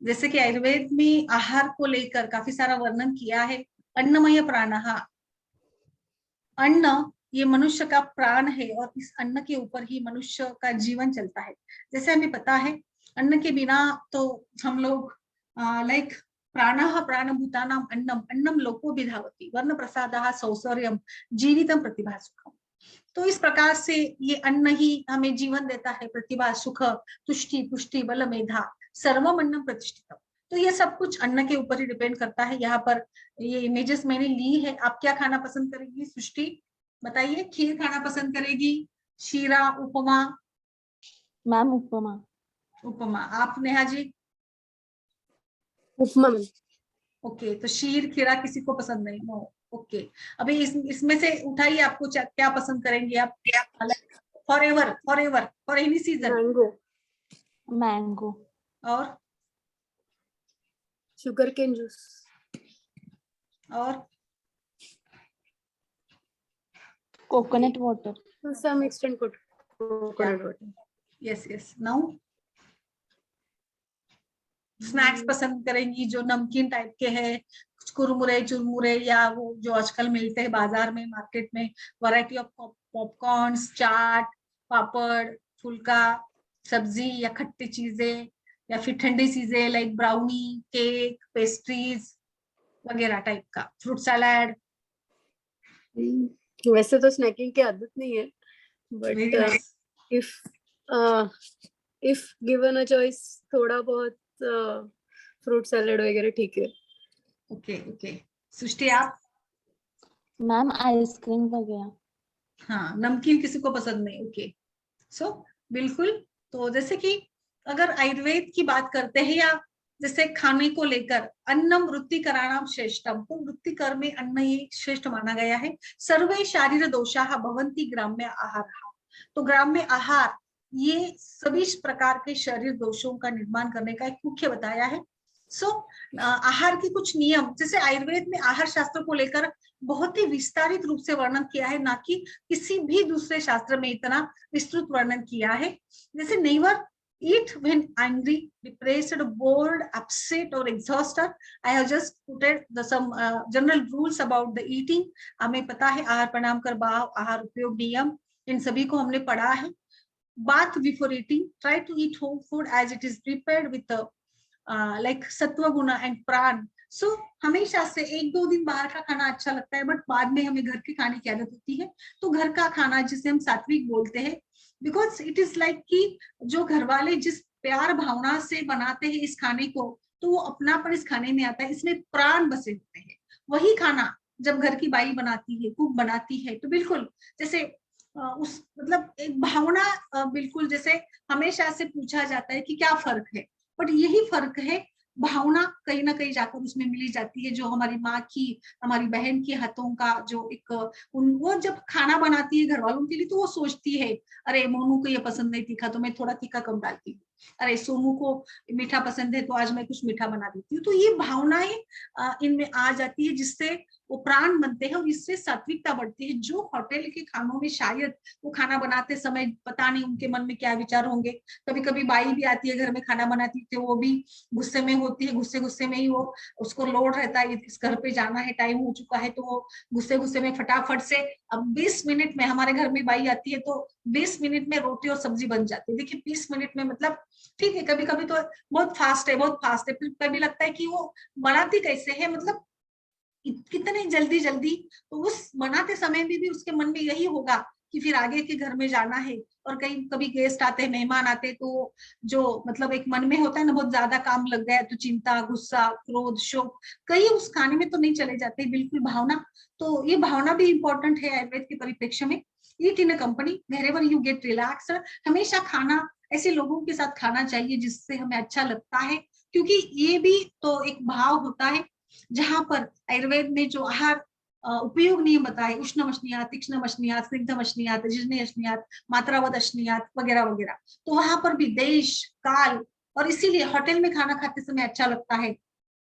जैसे कि आयुर्वेद में आहार को लेकर काफी सारा वर्णन किया है। अन्नमय प्राणः, अन्न ये मनुष्य का प्राण है और इस अन्न के ऊपर ही मनुष्य का जीवन चलता है। जैसे हमें पता है अन्न के बिना तो हम लोग लाइक प्राणः प्राणभूतानां अन्नम अन्नम लोको विधावति वर्ण प्रसादः सौसर्यम जीवितम प्रतिभा सुखम। तो इस प्रकार से ये अन्न ही हमें जीवन देता है, प्रतिभा सुख तुष्टि पुष्टि बल मेधा सर्वम अन्नम प्रतिष्ठितम। तो ये सब कुछ अन्न के ऊपर ही डिपेंड करता है। यहाँ पर ये इमेजेस मैंने ली है। आप क्या खाना पसंद करेगी सृष्टि, बताइए। खीर खाना पसंद करेगी, शीरा, उपमा? मैम उपमा। उपमा। आप नेहा जी? उपमा। ओके, तो शीर खीरा किसी को पसंद नहीं? नो। ओके, अभी इसमें से उठाइए, आपको क्या पसंद करेंगे आप? For ever, for any season? Mango. Mango. और शुगर केन जूस। और coconut water. To some extent coconut water. Yes now snacks पसंद करेंगी जो नमकीन टाइप के हैं, कुछ कुरमुरे चुरमुरे, या वो जो आजकल मिलते हैं बाजार में मार्केट में, वैरायटी ऑफ पॉपकॉर्न्स, चाट, पापड़, फुल्का, सब्जी या खट्टी चीजें, या फिर ठंडी चीजें लाइक ब्राउनी, केक, पेस्ट्रीज वगैरह टाइप का, फ्रूट सैलाड? वैसे तो स्नैकिंग की आदत नहीं है, but if given a choice थोड़ा बहुत फ्रूट सैलेड वगैरह ठीक है। ओके ओके, सृष्टि आप? मैम आइसक्रीम वगैरह। हाँ, नमकीन किसी को पसंद नहीं। ओके, सो बिल्कुल। तो जैसे कि अगर आयुर्वेद की बात करते हैं या जैसे खाने को लेकर, अन्नम वृत्तिकराणाम श्रेष्ठम, तो वृत्तिकर में अन्न ही श्रेष्ठ माना गया है। सर्वे शारीर दोषाः भवन्ति ग्राम्य आहारः, तो ग्राम्य आहार ये सभी प्रकार के शरीर दोषों का निर्माण करने का एक मुख्य बताया है। सो आहार के कुछ नियम, जैसे आयुर्वेद में आहार शास्त्र को लेकर बहुत ही विस्तारित रूप से वर्णन किया है, ना कि किसी भी दूसरे शास्त्र में इतना विस्तृत वर्णन किया है। जैसे never eat when angry, depressed, bored, upset or exhausted. I have just put some general rules about the eating. हमें पता है आहार प्रणाम कर भाव, आहार उपयोग नियम, इन सभी को हमने पढ़ा है। Bath before eating, try to eat home food as it is prepared with like सत्व गुण एंड प्राण। सो हमेशा से एक दो दिन बाहर का खाना अच्छा लगता है, बट बाद में हमें घर के खाने की आदत होती है। तो घर का खाना जिसे हम सात्विक बोलते हैं, बिकॉज इट इज लाइक कि जो घर वाले जिस प्यार भावना से बनाते हैं इस खाने को, तो वो अपनापन इस खाने में आता है, इसमें प्राण बसे होते हैं। वही खाना जब घर की बाई बनाती है, कुक बनाती है, तो बिल्कुल जैसे उस मतलब एक भावना, बिल्कुल जैसे हमेशा से पूछा जाता है कि क्या फर्क है, बट यही फर्क है, भावना कहीं ना कहीं जाकर उसमें मिली जाती है। जो हमारी माँ की, हमारी बहन के हाथों का जो एक वो जब खाना बनाती है घर वालों के लिए, तो वो सोचती है अरे मोनू को ये पसंद नहीं तीखा तो मैं थोड़ा तीखा कम डालती हूँ, अरे सोनू को मीठा पसंद है तो आज मैं कुछ मीठा बना देती हूँ। तो ये भावनाएं इनमें आ जाती है, जिससे वो प्राण बनते हैं और इससे सात्विकता बढ़ती है। जो होटल के खानों में शायद वो खाना बनाते समय पता नहीं उनके मन में क्या विचार होंगे, कभी कभी बाई भी आती है घर में खाना बनाती है, वो भी गुस्से में होती है, गुस्से गुस्से में ही वो उसको लोड रहता है इस घर पे जाना है, टाइम हो चुका है, तो वो गुस्से गुस्से में फटाफट से, अब 20 मिनट में हमारे घर में बाई आती है तो 20 मिनट में रोटी और सब्जी बन जाती है। देखिए 20 मिनट में मतलब ठीक है, कभी कभी तो बहुत फास्ट है, बहुत फास्ट है, फिर कभी लगता है कि वो बनाती कैसे है, मतलब कितने जल्दी जल्दी। तो उस बनाते समय में भी उसके मन में यही होगा कि फिर आगे के घर में जाना है, और कहीं कभी गेस्ट आते हैं, मेहमान आते हैं, तो जो मतलब एक मन में होता है ना, बहुत ज्यादा काम लग गया है, तो चिंता, गुस्सा, क्रोध, शोक कहीं उस खाने में तो नहीं चले जाते, बिल्कुल भावना। तो ये भावना भी इंपॉर्टेंट है आयुर्वेद के परिप्रेक्ष्य में। Eat in a company wherever you get relax, हमेशा खाना ऐसे लोगों के साथ खाना चाहिए जिससे हमें अच्छा लगता है, क्योंकि ये भी तो एक भाव होता है। जहां पर आयुर्वेद में जो आहार उपयोग नियम बताए, उष्णमशनीयात, तीक्ष्णमशनीयात, स्निग्धमशनीयात, जिह्नेयशनीयात, मात्रावद अशनीयात वगैरह वगैरह, तो वहां पर भी देश काल, और इसीलिए होटल में खाना खाते समय अच्छा लगता है,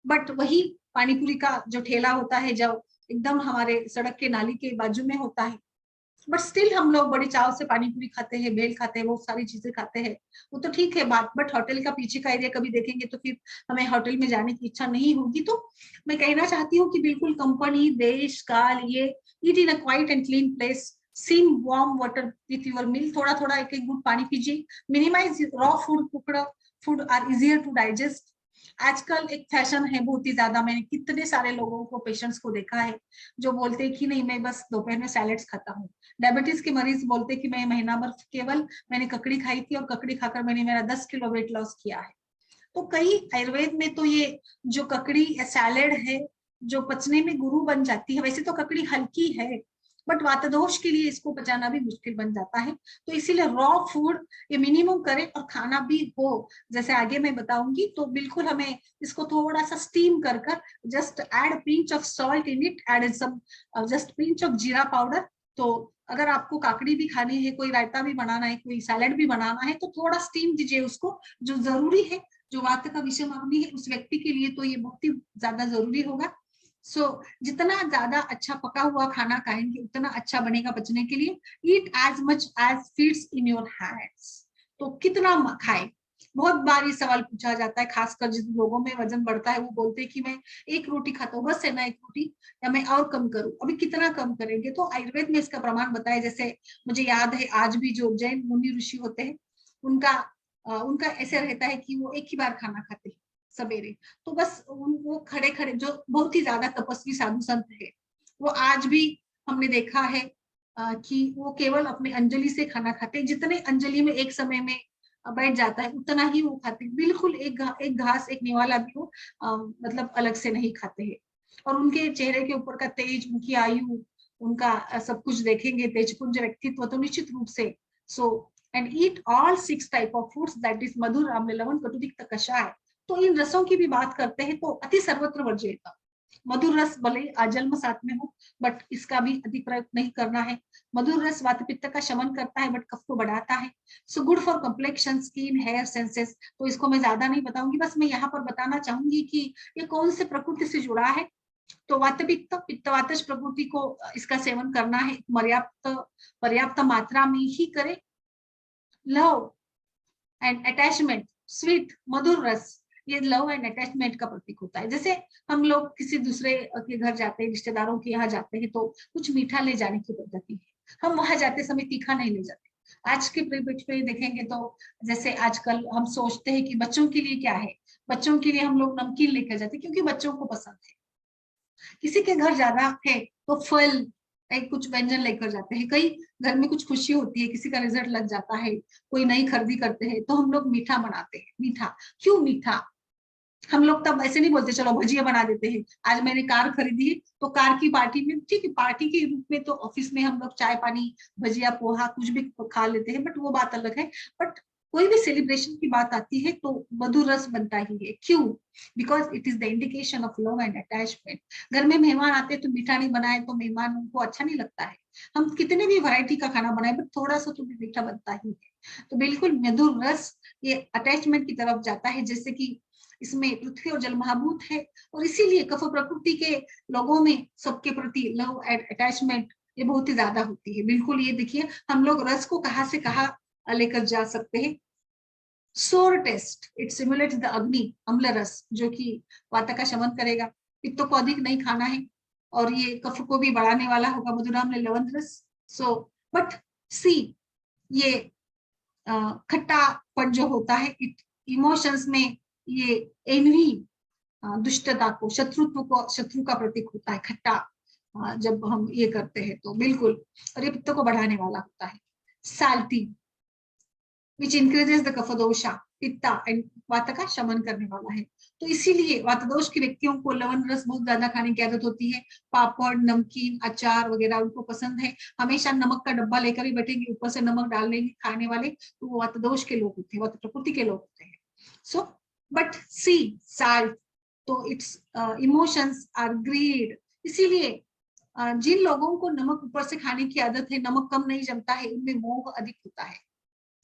बट वही पानीपुरी का जो ठेला होता है, जो एकदम हमारे सड़क के नाली के बाजू में होता है, बट स्टिल हम लोग बड़ी चाव से पानी पूरी खाते हैं, भेल खाते हैं, वो सारी चीजें खाते हैं, वो तो ठीक है बात। बट होटल का पीछे का एरिया कभी देखेंगे तो फिर हमें होटल में जाने की इच्छा नहीं होगी। तो मैं कहना चाहती हूँ कि बिल्कुल कंपनी, देश, काल, ये eat in a quiet and clean place, sip warm water with your meal, थोड़ा थोड़ा एक एक गुड पानी पीजिए, minimize raw food, cooked food are easier to digest. आजकल एक फैशन है बहुत ही ज्यादा, मैंने कितने सारे लोगों को, पेशेंट्स को देखा है जो बोलते हैं कि नहीं मैं बस दोपहर में सैलेड्स खाता हूँ। डायबिटीज के मरीज बोलते हैं कि मैं महीना भर केवल मैंने ककड़ी खाई थी और ककड़ी खाकर मैंने मेरा 10 किलो वेट लॉस किया है। तो कई आयुर्वेद में तो ये जो ककड़ी या सैलेड है जो पचने में गुरु बन जाती है, वैसे तो ककड़ी हल्की है बट वातदोष के लिए इसको पचाना भी मुश्किल बन जाता है। तो इसीलिए रॉ फूड ये मिनिमम करें और खाना भी हो, जैसे आगे मैं बताऊंगी, तो बिल्कुल हमें इसको थोड़ा सा स्टीम कर कर just add pinch of salt in it, add some just pinch of jeera powder. तो अगर आपको काकड़ी भी खानी है, कोई रायता भी बनाना है, कोई सैलेड भी बनाना है, तो थोड़ा स्टीम दीजिए उसको, जो जरूरी है। जो वात का विषम अग्नि है उस व्यक्ति के लिए तो ये बहुत ही ज्यादा जरूरी होगा। जितना ज्यादा अच्छा पका हुआ खाना खाएंगे उतना अच्छा बनेगा पचने के लिए। Eat as much as fits in your hands. तो कितना खाए, बहुत बार ये सवाल पूछा जाता है, खासकर जिन लोगों में वजन बढ़ता है वो बोलते हैं कि मैं एक रोटी खाता हूँ बस है ना, एक रोटी, या मैं और कम करूं। अभी कितना कम करेंगे? तो आयुर्वेद में इसका प्रमाण बताया, जैसे मुझे याद है आज भी जो जैन मुनि ऋषि होते हैं उनका ऐसे रहता है कि वो एक ही बार खाना खाते हैं सवेरे। तो बस वो खड़े खड़े जो बहुत ही ज्यादा तपस्वी साधु संत है, वो आज भी हमने देखा है कि वो केवल अपने अंजलि से खाना खाते हैं। जितने अंजलि में एक समय में बैठ जाता है उतना ही वो खाते हैं। बिल्कुल एक घास, एक निवाला भी वो मतलब अलग से नहीं खाते हैं। और उनके चेहरे के ऊपर का तेज, उनकी आयु, उनका सब कुछ देखेंगे, तेजपुंज व्यक्तित्व, तो निश्चित रूप से। So and eat all 6 type of foods, that is मधुर, आम्ल, लवण, कटुतिक्त, कषाय। तो इन रसों की भी बात करते हैं तो अति सर्वत्र वर्जयेत। मधुर रस भले आजन्म साथ में हो बट इसका भी अधिक प्रयोग नहीं करना है। मधुर रस वात पित्त का शमन करता है बट कफ को बढ़ाता है। So good for complexion, skin, hair, senses. तो इसको मैं ज्यादा नहीं बताऊंगी, बस मैं यहाँ पर बताना चाहूंगी कि ये कौन से प्रकृति से जुड़ा है। तो वात पित्त, पित्तवातज प्रकृति को इसका सेवन करना है, पर्याप्त मात्रा में ही करें। लव एंड अटैचमेंट, स्वीट, मधुर रस, ये लव एंड अटैचमेंट का प्रतीक होता है। जैसे हम लोग किसी दूसरे के घर जाते हैं, रिश्तेदारों के यहाँ जाते हैं, तो कुछ मीठा ले जाने की पद्धति है। हम वहां जाते समय तीखा नहीं ले जाते। आज के परिप्रेक्ष्य पे देखेंगे तो जैसे आजकल हम सोचते हैं कि बच्चों के लिए क्या है, बच्चों के लिए हम लोग नमकीन लेकर जाते हैं क्योंकि बच्चों को पसंद है। किसी के घर ज्यादा है तो फल, एक कुछ व्यंजन लेकर जाते हैं। कई घर में कुछ खुशी होती है, किसी का रिजल्ट लग जाता है, कोई नई खरीदी करते हैं, तो हम लोग मीठा बनाते हैं। मीठा क्यों? मीठा हम लोग तब ऐसे नहीं बोलते चलो भजिया बना देते हैं, आज मैंने कार खरीदी है तो कार की पार्टी में, ठीक है पार्टी के रूप में तो ऑफिस में हम लोग चाय पानी, भजिया, पोहा कुछ भी खा लेते हैं, बट वो बात अलग है। बट कोई भी सेलिब्रेशन की बात आती है तो मधुर रस बनता ही है। क्यों? Because it is the indication of love and attachment. घर में मेहमान आते हैं तो मीठा नहीं बनाए तो मेहमान उनको अच्छा नहीं लगता है। हम कितने भी वैरायटी का खाना बनाए बट थोड़ा सा तो भी मीठा बनता ही है। तो बिल्कुल मधुर रस ये अटैचमेंट की तरफ जाता है, जैसे कि इसमें पृथ्वी और जल महाभूत है और इसीलिए कफ प्रकृति के लोगों में सबके प्रति लव एंड अटैचमेंट ये बहुत ही ज्यादा होती है। बिल्कुल ये देखिए हम लोग रस को कहाँ से कहाँ लेकर जा सकते हैं। सोर टेस्ट, इट सिमुलेट्स द अग्नि, अम्ल रस, जो कि वात का शमन करेगा। पित्त को अधिक नहीं खाना है और ये कफ को भी बढ़ाने वाला होगा, मधुराम्ल लवण रस। सो बट सी ये खट्टापन जो होता है, इट इमोशंस में ये एनवी, दुष्टता को, शत्रु का प्रतीक होता है खट्टा। जब हम ये करते हैं तो बिल्कुल, और ये पित्त को बढ़ाने वाला होता है। साल्टी विच इंक्रीजेस द कफदोषा, पित्ता एंड वात का शमन करने वाला है। तो इसीलिए वातदोष के व्यक्तियों को लवण रस बहुत ज्यादा खाने की आदत होती है। पापड़, नमकीन, अचार वगैरह उनको पसंद है। हमेशा नमक का डब्बा लेकर ही बैठेंगे, ऊपर से नमक डाल लेंगे खाने वाले, तो वो वातदोष के लोग होते हैं, वात प्रकृति के लोग होते हैं। सो बट सी साल्ट, तो इट्स इमोशंस आर ग्रीड। इसीलिए जिन लोगों को नमक ऊपर से खाने की आदत है, नमक कम नहीं जमता है, उनमें मोह अधिक होता है।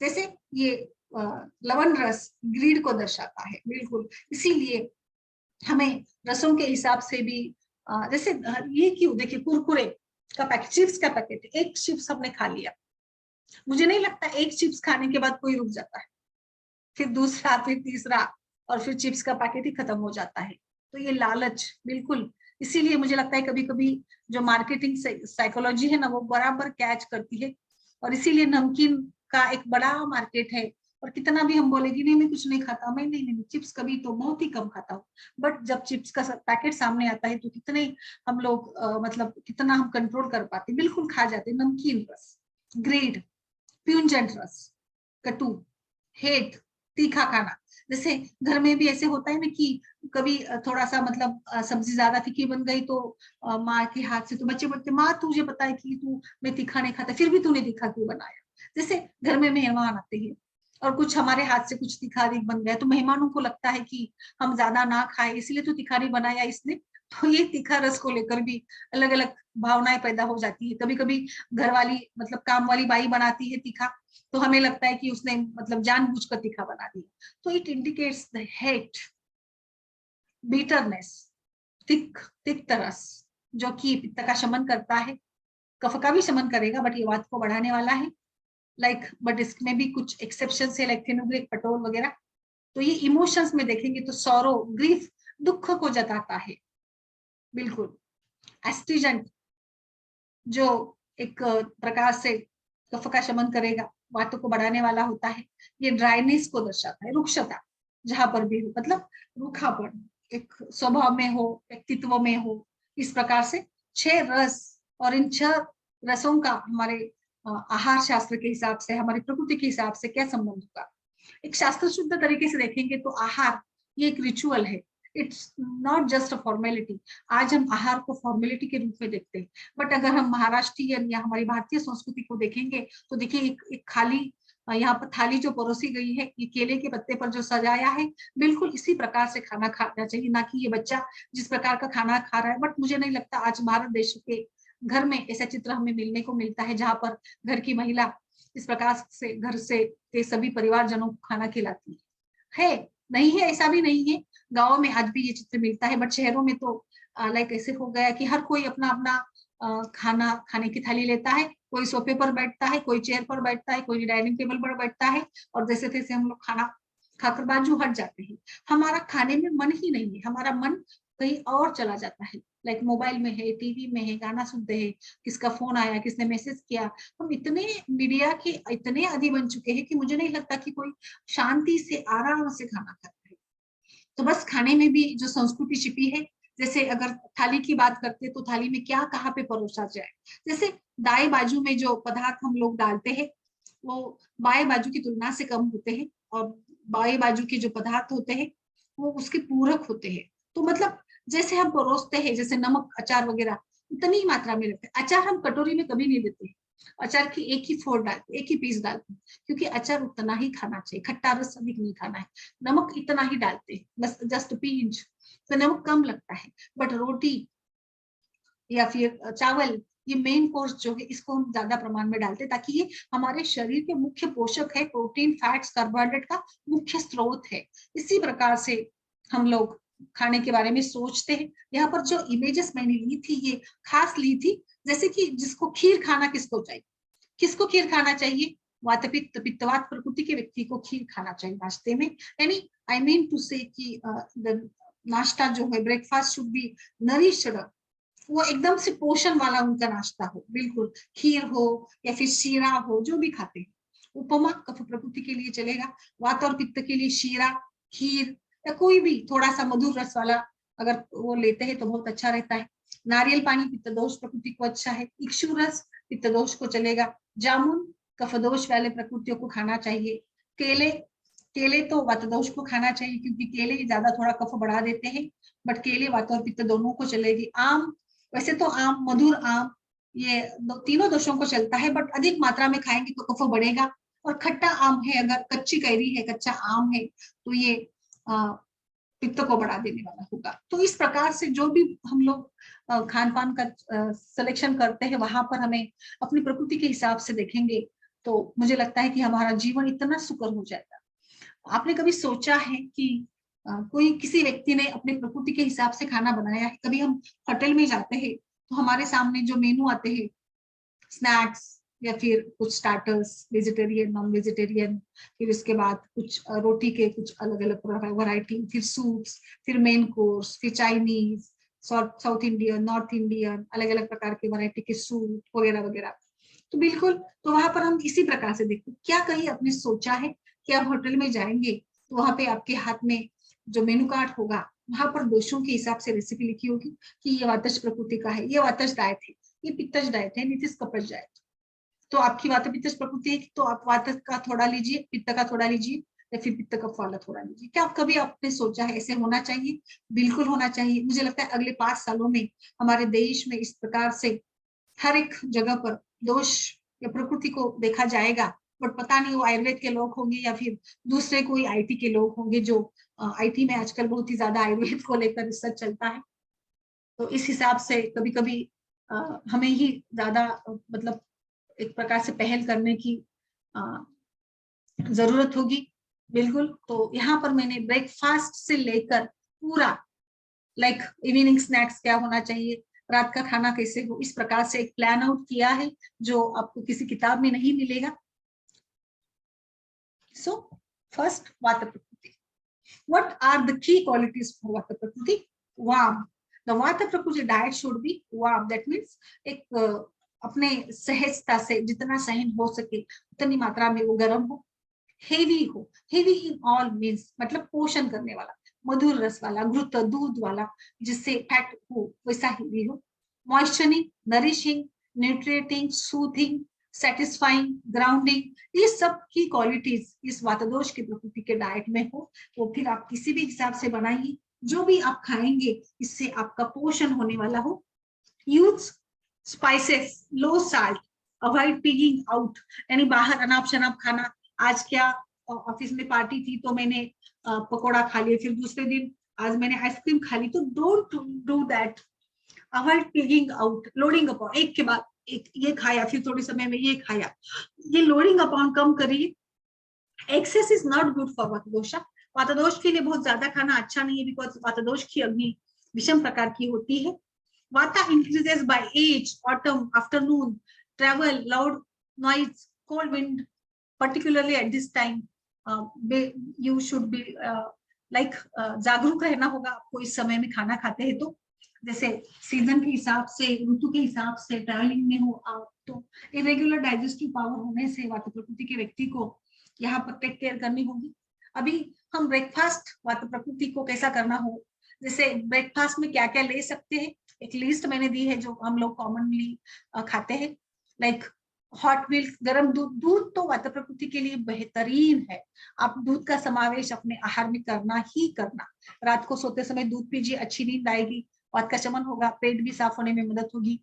जैसे ये लवण रस ग्रीड को दर्शाता है। बिल्कुल इसीलिए हमें रसों के हिसाब से भी जैसे ये क्यों, देखिए कुरकुरे, का पैकेट, चिप्स का पैकेट, एक चिप्स हमने खा लिया, मुझे नहीं लगता एक चिप्स खाने के बाद कोई रुक जाता है, फिर दूसरा, फिर तीसरा, और फिर चिप्स का पैकेट ही खत्म हो जाता है। तो ये लालच बिल्कुल, इसीलिए मुझे लगता है कभी कभी जो मार्केटिंग साइकोलॉजी है ना, वो बराबर कैच करती है, और इसीलिए नमकीन का एक बड़ा मार्केट है। और कितना भी हम बोलेगी नहीं मैं कुछ नहीं खाता, मैं नहीं चिप्स कभी तो बहुत ही कम खाता हूँ, बट जब चिप्स का पैकेट सामने आता है तो कितने हम लोग मतलब कितना हम कंट्रोल कर पाते, बिल्कुल खा जाते। नमकीन रस, ग्रेड, प्यूंजेंट रस, कटु, हेट, तीखा खाना। जैसे घर में भी ऐसे होता है ना कि कभी थोड़ा सा मतलब सब्जी ज्यादा तीखी बन गई तो माँ के हाथ से, तो बच्चे बोलते माँ तुझे पता है कि तू मैं तीखा नहीं खाता, फिर भी तूने तीखा क्यों बनाया। जैसे घर में मेहमान आते हैं और कुछ हमारे हाथ से कुछ तीखा अधिक बन गया, तो मेहमानों को लगता है कि हम ज्यादा ना खाए इसलिए तो तीखा नहीं बनाया इसने। तो ये तीखा रस को लेकर भी अलग अलग भावनाएं पैदा हो जाती है। कभी कभी घर वाली मतलब काम वाली बाई बनाती है तीखा, तो हमें लगता है कि उसने मतलब जानबूझकर तीखा बना दिया। तो it indicates the heat, bitterness, तिक्त रस, जो कि पित्त का शमन करता है, कफ का भी शमन करेगा, बट ये वात को बढ़ाने वाला है। बट इसमें भी कुछ एक्सेप्शन है, लाइक फेनुग्रीक, पटोल वगैरह। तो ये इमोशंस में देखेंगे तो सौरो, ग्रीफ, दुख को जताता है बिल्कुल। एस्ट्रीजेंट, जो एक प्रकार से कफ का शमन करेगा, वातों को बढ़ाने वाला होता है। ये ड्राइनेस को दर्शाता है, रुक्षता, जहां पर भी हो, मतलब रूखापन एक स्वभाव में हो, व्यक्तित्व में हो, इस प्रकार से 6 रस। और इन 6 रसों का हमारे आहार शास्त्र के हिसाब से, हमारी प्रकृति के हिसाब से क्या संबंध होगा। एक शास्त्र शुद्ध तरीके से देखेंगे तो आहार ये एक रिचुअल है, it's not just a formality. आज हम आहार को फॉर्मेलिटी के रूप में देखते हैं, बट अगर हम महाराष्ट्रियन या हमारी भारतीय संस्कृति को देखेंगे तो देखिए एक खाली यहाँ पर थाली जो परोसी गई है, ये केले के पत्ते पर जो सजाया है, बिल्कुल इसी प्रकार से खाना खाना चाहिए, ना कि ये बच्चा जिस प्रकार का खाना खा रहा है। बट मुझे नहीं लगता आज भारत देश के घर में ऐसा चित्र हमें मिलने को मिलता है जहां पर घर की महिला इस प्रकार से घर से के सभी परिवारजनों को खाना खिलाती है। नहीं है, ऐसा भी नहीं है, गाँव में आज भी ये चित्र मिलता है, बट शहरों में तो लाइक ऐसे हो गया कि हर कोई अपना अपना खाना खाने की थाली लेता है, कोई सोफे पर बैठता है, कोई चेयर पर बैठता है, कोई डाइनिंग टेबल पर बैठता है, और जैसे तैसे हम लोग खाना खाकर बाजू हट जाते हैं। हमारा खाने में मन ही नहीं है, हमारा मन कहीं और चला जाता है, लाइक मोबाइल में है, टीवी में है, गाना सुनते हैं, किसका फोन आया, किसने मैसेज किया। हम इतने मीडिया के इतने आदी बन चुके हैं कि मुझे नहीं लगता कि कोई शांति से आराम से खाना खाता है। तो बस खाने में भी जो संस्कृति छिपी है, जैसे अगर थाली की बात करते तो थाली में क्या कहाँ पे परोसा जाए। जैसे दाएं बाजू में जो पदार्थ हम लोग डालते हैं वो बाएं बाजू की तुलना से कम होते हैं, और बाएं बाजू के जो पदार्थ होते हैं वो उसके पूरक होते हैं। तो मतलब जैसे हम परोसते हैं, जैसे नमक, अचार वगैरह उतनी ही मात्रा में रखते हैं। अचार हम कटोरी में कभी नहीं लेते, अचार की एक ही फोड़ डालते, एक ही पीस डालते, क्योंकि अचार उतना ही खाना चाहिए, खट्टा रस अधिक नहीं खाना है। नमक इतना ही डालते हैं, बस जस्ट पिंच, तो नमक कम लगता है। बट रोटी या फिर चावल, ये मेन कोर्स जो है इसको हम ज्यादा प्रमाण में डालते हैं, ताकि ये हमारे शरीर के मुख्य पोषक है, प्रोटीन, फैट्स, कार्बोहाइड्रेट का मुख्य स्रोत है। इसी प्रकार से हम लोग खाने के बारे में सोचते हैं। यहाँ पर जो इमेजेस मैंने ली थी ये खास ली थी, जैसे कि जिसको खीर खाना किसको चाहिए, किसको खीर खाना चाहिए, वातपित्त पित्तवात प्रकृति के व्यक्ति को खीर खाना चाहिए नाश्ते में। यानी आई मीन टू से कि नाश्ता जो है, ब्रेकफास्ट शुड बी नरिश्ड, वो एकदम से पोषण वाला उनका नाश्ता हो, बिल्कुल खीर हो या फिर शीरा हो, जो भी खाते हैं। उपमा कफ प्रकृति के लिए चलेगा, वात और पित्त के लिए शीरा, खीर या कोई भी थोड़ा सा मधुर रस वाला अगर वो लेते हैं तो बहुत अच्छा रहता है। नारियल पानी पित्त दोष प्रकृति को अच्छा है, इक्षु रस पित्त दोष को चलेगा, जामुन कफ दोष वाले प्रकृतियों को खाना चाहिए, केले, केले तो वात दोष को खाना चाहिए क्योंकि केले ज्यादा थोड़ा कफ बढ़ा देते हैं, बट केले वात और पित्त दोनों को चलेगी। आम, वैसे तो आम, मधुर आम, ये तीनों दोषों को चलता है, बट अधिक मात्रा में खाएंगे तो कफ बढ़ेगा। और खट्टा आम है, अगर कच्ची कैरी है, कच्चा आम है, तो ये पित्त को बढ़ा देने वाला होगा। तो इस प्रकार से जो भी हम लोग खान पान का सिलेक्शन करते हैं, वहां पर हमें अपनी प्रकृति के हिसाब से देखेंगे तो मुझे लगता है कि हमारा जीवन इतना सुकर हो जाएगा। आपने कभी सोचा है कि कोई किसी व्यक्ति ने अपने प्रकृति के हिसाब से खाना बनाया है? कभी हम होटल में जाते हैं तो हमारे सामने जो मेनू आते हैं, स्नैक्स या फिर कुछ स्टार्टर्स, वेजिटेरियन, नॉन वेजिटेरियन, फिर उसके बाद कुछ रोटी के कुछ अलग अलग वैरायटी, फिर सूप्स, फिर मेन कोर्स, फिर Chinese, south Indian, north Indian, अलग अलग प्रकार के वैरायटी के सूप वगैरह वगैरह। तो बिल्कुल, तो वहां पर हम इसी प्रकार से देखो, क्या कहीं आपने सोचा है कि आप होटल में जाएंगे तो वहां पे आपके हाथ में जो मेनू कार्ड होगा, वहां पर दोषों के हिसाब से रेसिपी लिखी होगी कि ये वातज प्रकृति का है, ये वातज डाइट है, ये पित्तज डाइट है, नीतिश कपज डाइट। तो आपकी वात पित्त प्रकृति है तो आप वात का थोड़ा लीजिए, पित्त का थोड़ा लीजिए, या फिर पित्त कफ वाला थोड़ा लीजिए। क्या कभी आपने सोचा है ऐसे होना चाहिए? बिल्कुल होना चाहिए। मुझे लगता है अगले 5 सालों में हमारे देश में इस प्रकार से हर एक जगह पर दोष या प्रकृति को देखा जाएगा। बट पता नहीं वो आयुर्वेद के लोग होंगे या फिर दूसरे कोई आईटी के लोग होंगे, जो आईटी में आजकल बहुत ही ज्यादा आयुर्वेद को लेकर रिसर्च चलता है। तो इस हिसाब से कभी कभी हमें ही ज्यादा मतलब एक प्रकार से पहल करने की जरूरत होगी। बिल्कुल, तो यहाँ पर मैंने ब्रेकफास्ट से लेकर पूरा लाइक इवनिंग स्नैक्स क्या होना चाहिए, रात का खाना कैसे हो, इस प्रकार से एक प्लान आउट किया है जो आपको किसी किताब में नहीं मिलेगा। सो फर्स्ट, वात प्रकृति। What are the key qualities for Vata Prakriti? Warm. The Vata Prakriti diet should be warm. That means एक अपने सहजता से जितना सहन हो सके उतनी मात्रा में वो गर्म हो। हेवी हो, हेवी इन ऑल मीन्स मतलब पोषण करने वाला, मधुर रस वाला, घृत दूध वाला, जिससे फैट हो वैसा हेवी हो। मॉइस्चरिंग, नरिशिंग, न्यूट्रिएटिंग, सूथिंग, सेटिस्फाइंग, ग्राउंडिंग, ये सब की क्वालिटीज इस वातदोष की प्रकृति के डाइट में हो। वो फिर आप किसी भी हिसाब से बनाइए, जो भी आप खाएंगे इससे आपका पोषण होने वाला हो। यूज स्पाइसेस, लो साल्ट, अवॉइड पिगिंग आउट, यानी बाहर अनाप शनाप खाना। आज क्या ऑफिस में पार्टी थी तो मैंने पकोड़ा खा लिया, फिर दूसरे दिन आज मैंने आइसक्रीम खा ली, तो don't do that. Avoid pigging out, loading upon, एक के बाद एक ये खाया, फिर थोड़े समय में ये खाया, ये लोडिंग अपॉन कम करिए। Excess is not good for वातदोष। वातदोष के लिए बहुत ज्यादा खाना अच्छा नहीं है, बिकॉज वातदोष की अग्नि विषम प्रकार की होती है। Vata increases by age, autumn, afternoon, travel, loud noise, cold wind, particularly at this time. You should be जागरूक रहना होगा आपको इस समय में खाना खाते हैं तो, जैसे सीजन के हिसाब से, ऋतु के हिसाब से ट्रैवलिंग में हो आप तो इरेगुलर डाइजेस्टिव पावर होने से वात प्रकृति के व्यक्ति को यहाँ पर टेक केयर करनी होगी। अभी हम ब्रेकफास्ट वात प्रकृति को कैसा करना हो, जैसे ब्रेकफास्ट में क्या क्या ले सकते हैं, एक लिस्ट मैंने दी है जो हम लोग कॉमनली खाते हैं। लाइक हॉट मिल्क, गर्म दूध। दूध तो वात प्रकृति के लिए बेहतरीन है, आप दूध का समावेश अपने आहार में करना ही करना। रात को सोते समय दूध पीजिए, अच्छी नींद आएगी, वात का शमन होगा, पेट भी साफ होने में मदद होगी।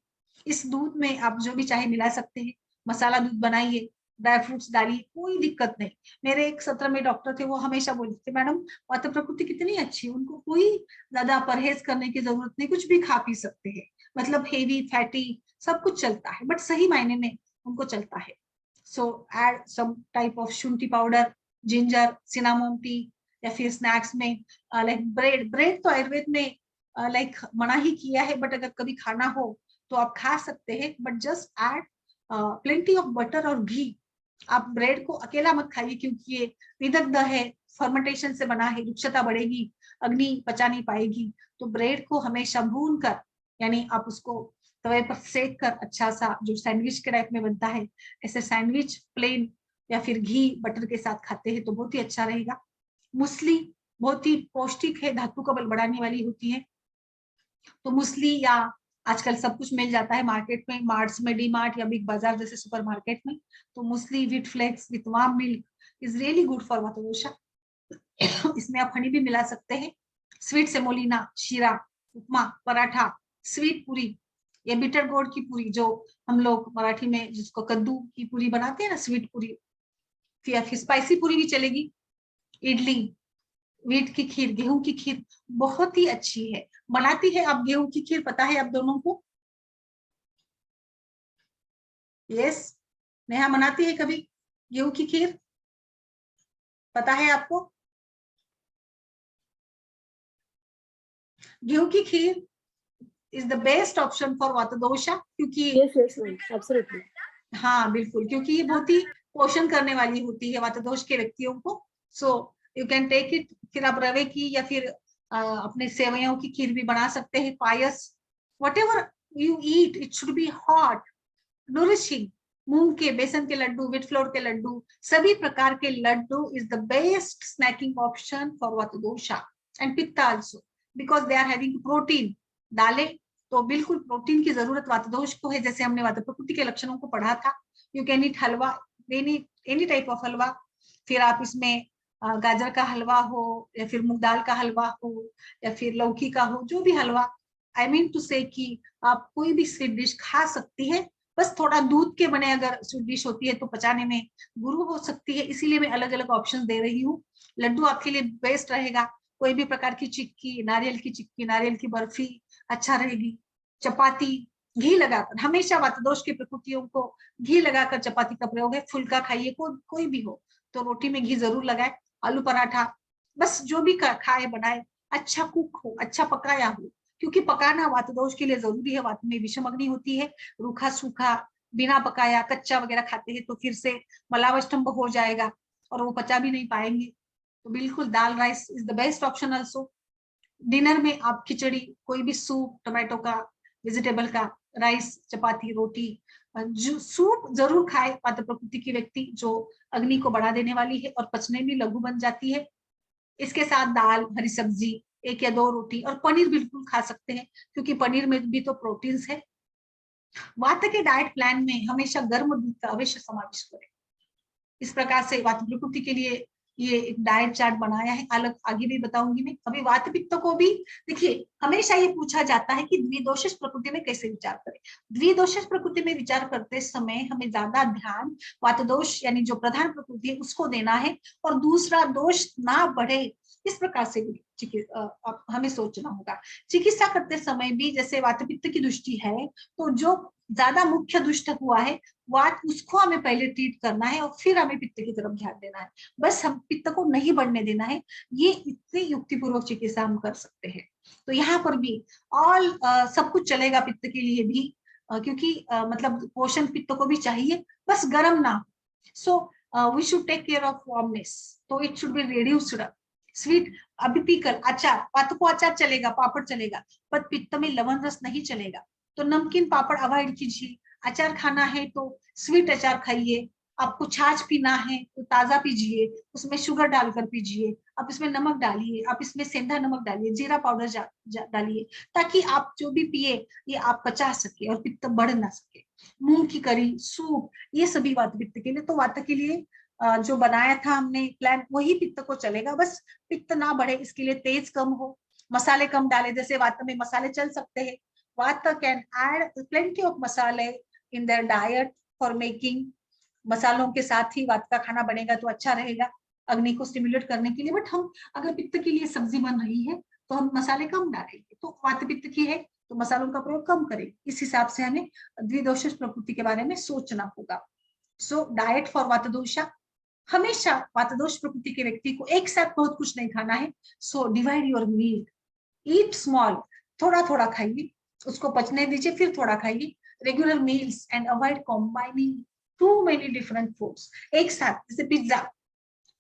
इस दूध में आप जो भी चाहे मिला सकते हैं, मसाला दूध बनाइए, ड्राई फ्रूट्स डालिए, कोई दिक्कत नहीं। मेरे एक सत्र में डॉक्टर थे, वो हमेशा बोलते थे मैडम वात प्रकृति कितनी अच्छी, उनको कोई ज्यादा परहेज करने की जरूरत नहीं, कुछ भी खा पी सकते हैं, मतलब हेवी फैटी सब कुछ चलता है, बट सही मायने में उनको चलता है। So add some type of शुंठी पाउडर, जिंजर, सिनामोन टी, या फिर स्नैक्स में लाइक ब्रेड। ब्रेड तो आयुर्वेद में लाइक मना ही किया है, बट अगर कभी खाना हो तो आप खा सकते हैं, but just add plenty of butter और घी। आप ब्रेड को अकेला मत खाइए क्योंकि ये विदग्ध है, फर्मेंटेशन से बना है, रुक्षता बढ़ेगी, अग्नि पचा नहीं पाएगी। तो ब्रेड को हमेशा भून कर, यानी आप उसको तवे पर सेक कर अच्छा सा जो सैंडविच के टाइप में बनता है, ऐसे सैंडविच प्लेन या फिर घी बटर के साथ खाते हैं तो बहुत ही अच्छा रहेगा। मूसली बहुत ही पौष्टिक है, धातु का बल बढ़ाने वाली होती है, तो मूसली या आजकल सब कुछ मिल जाता है मार्केट में, मार्ट्स में, डी मार्ट या बिग बाजार जैसे सुपर मार्केट में। तो muesli wheat flakes with warm milk is really good for वातदोषा। इसमें आप हनी भी मिला सकते हैं। स्वीट सेमोलिना, शीरा, उपमा, पराठा, स्वीट पूरी, ये बिटर गोड की पूरी जो हम लोग मराठी में जिसको कद्दू की पूरी बनाते हैं ना, स्वीट पूरी, फिर स्पाइसी पूरी भी चलेगी। इडली, व्हीट की खीर, गेहूं की खीर बहुत ही अच्छी है। बनाती है आप गेहूं की खीर, पता है आप दोनों को? यस, नेहा बनाती है कभी गेहूं की खीर, पता है आपको? गेहूं की kheer is the best option for वातदोषा, क्योंकि Yes, yes, ma'am. Absolutely. हाँ बिल्कुल, क्योंकि ये बहुत ही पोषण करने वाली होती है वातदोष के व्यक्तियों को। So you can take it. फिर आप रवे की या फिर अपने सेवइयों की खीर भी बना सकते हैं, पायस, whatever you eat it should be hot, nourishing. मूंग के, बेसन के लड्डू, व्हीट फ्लोर के लड्डू, सभी प्रकार के laddoo is the best snacking option for वातदोषा and pitta also, because they are having protein. दालें तो बिल्कुल प्रोटीन की जरूरत वातदोष को है, जैसे हमने वात प्रकृति के लक्षणों को पढ़ा था। You can eat halwa, any type of halwa. फिर आप इसमें गाजर का हलवा हो या फिर मूंग दाल का हलवा हो या फिर लौकी का हो, जो भी हलवा, आई मीन टू से कि आप कोई भी स्वीट डिश खा सकती है। बस थोड़ा दूध के बने अगर स्वीट डिश होती है तो पचाने में गुरु हो सकती है, इसीलिए मैं अलग अलग ऑप्शन दे रही हूँ। लड्डू आपके लिए बेस्ट रहेगा, कोई भी प्रकार की चिक्की, नारियल की चिक्की, नारियल की बर्फी अच्छा रहेगी। चपाती घी लगाकर, हमेशा वातदोष की प्रकृतियों को घी लगाकर चपाती का प्रयोग है। फुल्का खाइए, कोई भी हो तो रोटी में घी जरूर लगाए। आलू पराठा, बस जो भी खाए बनाए, अच्छा कुक हो, अच्छा पकाया हो, क्योंकि पकाना वातदोष के लिए जरूरी है। वात में विषम अग्नि होती है, रूखा सूखा बिना पकाया कच्चा वगैरह खाते हैं तो फिर से मलावष्टम्भ हो जाएगा और वो पचा भी नहीं पाएंगे। तो बिल्कुल dal rice is the best option also. Dinner में आप खिचड़ी, कोई भी सूप, टमाटो का, वेजिटेबल का, राइस, चपाती, रोटी, जो सूप जरूर खाए वात प्रकृति की व्यक्ति, जो अग्नि को बढ़ा देने वाली है और पचने में लघु बन जाती है। इसके साथ दाल, हरी सब्जी, 1 या 2 रोटी, और पनीर बिल्कुल खा सकते हैं क्योंकि पनीर में भी तो प्रोटीन्स है। वात के डाइट प्लान में हमेशा गर्म दूध का अवश्य समावेश करें। इस प्रकार से वात प्रकृति के लिए ये एक डाइट चार्ट बनाया है, अलग आगे भी बताऊंगी मैं। अभी वात पित्त को भी देखिए, हमेशा ये पूछा जाता है कि द्विदोषित प्रकृति में कैसे विचार करें। द्विदोषित प्रकृति में विचार करते समय हमें ज्यादा ध्यान वातदोष यानी जो प्रधान प्रकृति है उसको देना है, और दूसरा दोष ना बढ़े इस प्रकार से हमें सोचना होगा। चिकित्सा करते समय भी जैसे वात पित्त की दृष्टि है तो जो ज्यादा मुख्य दुष्ट हुआ है वात, उसको हमें पहले ट्रीट करना है और फिर हमें पित्त की तरफ ध्यान देना है। बस हम पित्त को नहीं बढ़ने देना है, ये इतनी युक्तिपूर्वक चिकित्सा हम कर सकते हैं। तो यहाँ पर भी ऑल सब कुछ चलेगा पित्त के लिए भी, क्योंकि मतलब पोषण पित्त को भी चाहिए, बस गर्म ना। So we should take care of warmness, तो it should be reduced. Sweet, अभी पीकल, अचार, वात को अचार चलेगा, पापड़ चलेगा, पर पित्त में लवण रस नहीं चलेगा। तो नमकीन पापड़ अवॉइड कीजिए। अचार खाना है तो स्वीट अचार खाइए। आपको छाछ पीना है तो ताजा पीजिए, उसमें शुगर डालकर पीजिए। आप इसमें नमक डालिए, आप इसमें सेंधा नमक डालिए, जीरा पाउडर डालिए, ताकि आप जो भी पिए ये आप पचा सके और पित्त बढ़ ना सके। मूंग की करी, सूप, ये सभी वात पित्त के लिए, तो वात के लिए जो बनाया था हमने प्लान वही पित्त को चलेगा। बस पित्त ना बढ़े इसके लिए तेज कम हो, मसाले कम डाले। जैसे वात में मसाले चल सकते हैं, वात कैन ऐड प्लेंटी ऑफ मसाले in their diet for making. मसालों के साथ ही वात का खाना बनेगा तो अच्छा रहेगा अग्नि को स्टिमुलेट करने के लिए। बट हम अगर पित्त के लिए सब्जी बन रही है तो हम मसाले कम डालेंगे, तो वात पित्त की है तो मसालों का प्रयोग कम करें। इस हिसाब से हमें द्विदोष प्रकृति के बारे में सोचना होगा। सो डाइट फॉर वातदोषा, हमेशा वातदोष प्रकृति के व्यक्ति को एक साथ बहुत कुछ नहीं खाना है। So divide your meal, eat small, थोड़ा थोड़ा खाइए, उसको पचने दीजिए, फिर थोड़ा खाइए। Regular meals and avoid combining too many different foods एक साथ। जैसे पिज्जा,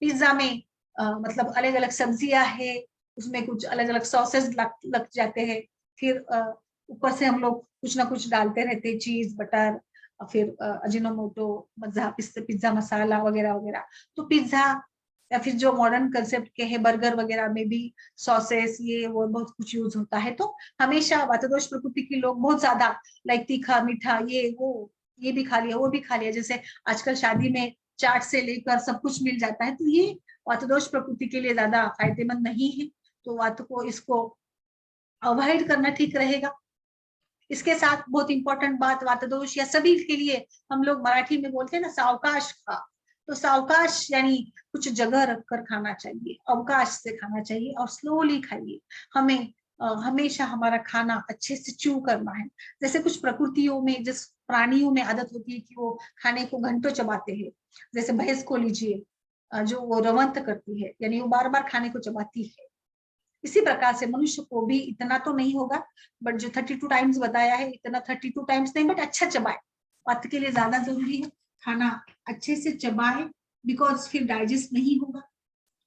पिज्जा में मतलब अलग अलग सब्जियां है, उसमें कुछ अलग अलग सॉसेस लग जाते हैं, फिर ऊपर से हम लोग कुछ ना कुछ डालते रहते हैं, चीज, बटर, फिर अजिनोमोटो, पिज्जा मसाला वगैरह वगैरह। तो पिज्जा या फिर जो मॉडर्न कंसेप्ट के हैं बर्गर वगैरह में भी सॉसेस ये वो बहुत कुछ यूज होता है। तो हमेशा वातदोष प्रकृति के लोग बहुत ज्यादा लाइक तीखा मीठा ये वो, ये भी खा लिया वो भी खा लिया। जैसे आजकल शादी में चाट से लेकर सब कुछ मिल जाता है, तो ये वातदोष प्रकृति के लिए ज्यादा फायदेमंद नहीं है। तो वात को इसको अवॉइड करना ठीक रहेगा। इसके साथ बहुत इंपॉर्टेंट बात, वातदोष या सभी के लिए हम लोग मराठी में बोलते हैं ना सावकाश खा। तो सावकाश यानी कुछ जगह रखकर खाना चाहिए, अवकाश से खाना चाहिए और स्लोली खाइए। हमें हमेशा हमारा खाना अच्छे से च्यू करना है। जैसे कुछ प्रकृतियों में, जिस प्राणियों में आदत होती है कि वो खाने को घंटों चबाते हैं, जैसे भैंस को लीजिए जो वो रवंत करती है, यानी वो बार बार खाने को चबाती है। इसी प्रकार से मनुष्य को भी इतना तो नहीं होगा, बट जो 32 टाइम्स बताया है इतना 32 टाइम्स नहीं, बट अच्छा चबाए, वात के लिए ज्यादा जरूरी है खाना अच्छे से चबाए, बिकॉज फिर डाइजेस्ट नहीं होगा.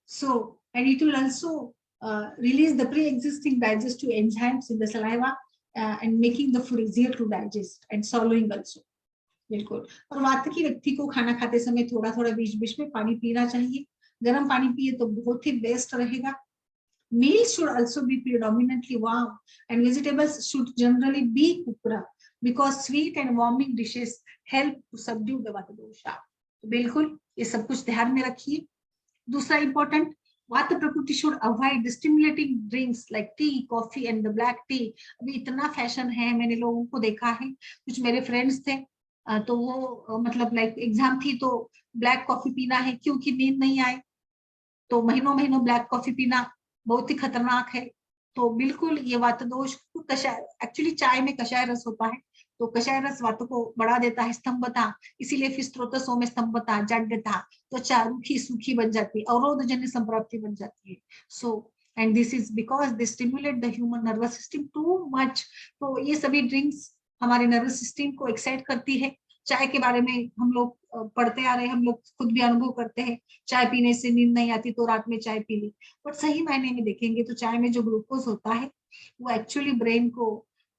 So, and it will also release the pre-existing digestive enzymes in the saliva and making the food easier to digest and swallowing also. बिल्कुल. और वात की व्यक्ति को खाना खाते समय थोड़ा थोड़ा बीच बीच में पानी पीना चाहिए. गर्म पानी पिए तो बहुत ही बेस्ट रहेगा. Meals should also be predominantly warm and vegetables should generally be cooked because sweet and warming dishes help to subdue the vata dosha. बिल्कुल ये सब कुछ ध्यान में रखिए. दूसरा इंपॉर्टेंट, वात प्रकृति should avoid stimulating drinks like T, coffee and the black T. अभी इतना फैशन है, मैंने लोगों को देखा है, कुछ मेरे फ्रेंड्स थे तो वो मतलब लाइक एग्जाम थी तो ब्लैक कॉफी पीना है क्योंकि नींद नहीं आए, तो महीनों महीनों ब्लैक कॉफी पीना बहुत ही खतरनाक है. तो बिल्कुल ये वात दोष, कषाय, एक्चुअली चाय में कषाय रस होता है, तो कषाय रस वात को बढ़ा देता है, स्तंभता, इसीलिए फिर स्त्रोतसों में स्तंभता, जाड्यता, त्वचा रूखी सूखी बन जाती है, अवरोधजन्य संप्राप्ति बन जाती है. So and this is because they stimulate the human nervous system too much. तो ये सभी ड्रिंक्स हमारे नर्वस सिस्टम को एक्साइट करती है. चाय के बारे में हम लोग पढ़ते आ रहे हैं, हम लोग खुद भी अनुभव करते हैं, चाय पीने से नींद नहीं आती तो रात में चाय पी ली, बट सही मायने में देखेंगे तो चाय में जो ग्लूकोज होता है वो एक्चुअली ब्रेन को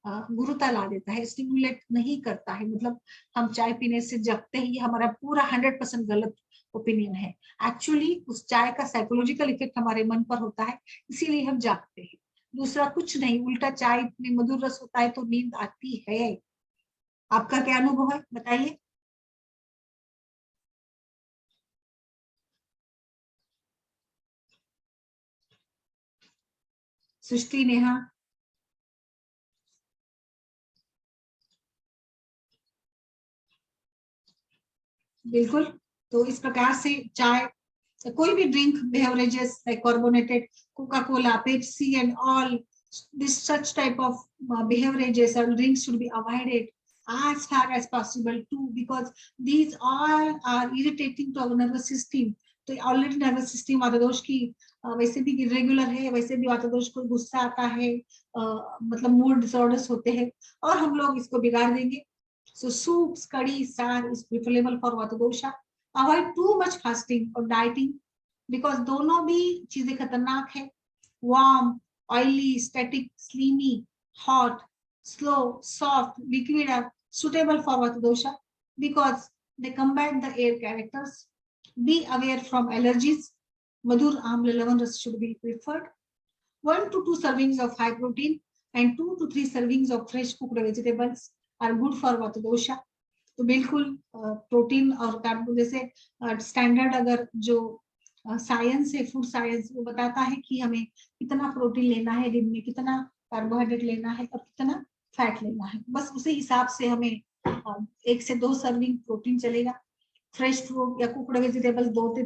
गुरुता ला देता है, स्टिमुलेट नहीं करता है. मतलब हम चाय पीने से जगते ही, हमारा पूरा 100% गलत ओपिनियन है. एक्चुअली उस चाय का साइकोलॉजिकल इफेक्ट हमारे मन पर होता है, इसीलिए हम जागते हैं. दूसरा कुछ नहीं, उल्टा चाय में मधुर रस होता है तो नींद आती है. आपका क्या अनुभव है बताइए. सृष्टि, नेहा. बिल्कुल. तो इस प्रकार से चाय, कोई भी drink, beverages like carbonated, Coca Cola, Pepsi and all this such type of beverages or drinks should be avoided as far as possible too, because these all are irritating to our nervous system. तो already nervous system वातदोष की वैसे भी irregular है, वैसे भी वातदोष को गुस्सा आता है, मतलब मूड डिसऑर्डर्स होते हैं, और हम लोग इसको बिगाड़ देंगे. So soups, curry, साग is preferable for vata dosha. Avoid too much fasting or dieting because दोनों भी चीजें खतरनाक है. Warm, oily, static, slimy, hot, slow, soft, liquid are suitable for vata dosha because they combine the air characters. Be aware from allergies. Madhur, amla, lavan ras should be preferred. 1 to 2 servings of high protein and 2 to 3 servings of fresh cooked vegetables are good for vata dosha. तो बिल्कुल protein और कार्बो, जैसे standard अगर जो science है, food science, वो बताता है कि हमें कितना प्रोटीन लेना है दिन में, कितना कार्बोहाइड्रेट लेना है और कितना फैट लेना है, बस उसी हिसाब से हमें 1 से 2 सर्विंग प्रोटीन चलेगा. फ्रेश फ्रूट या कुकड़ वेजिटेबल्स 2 से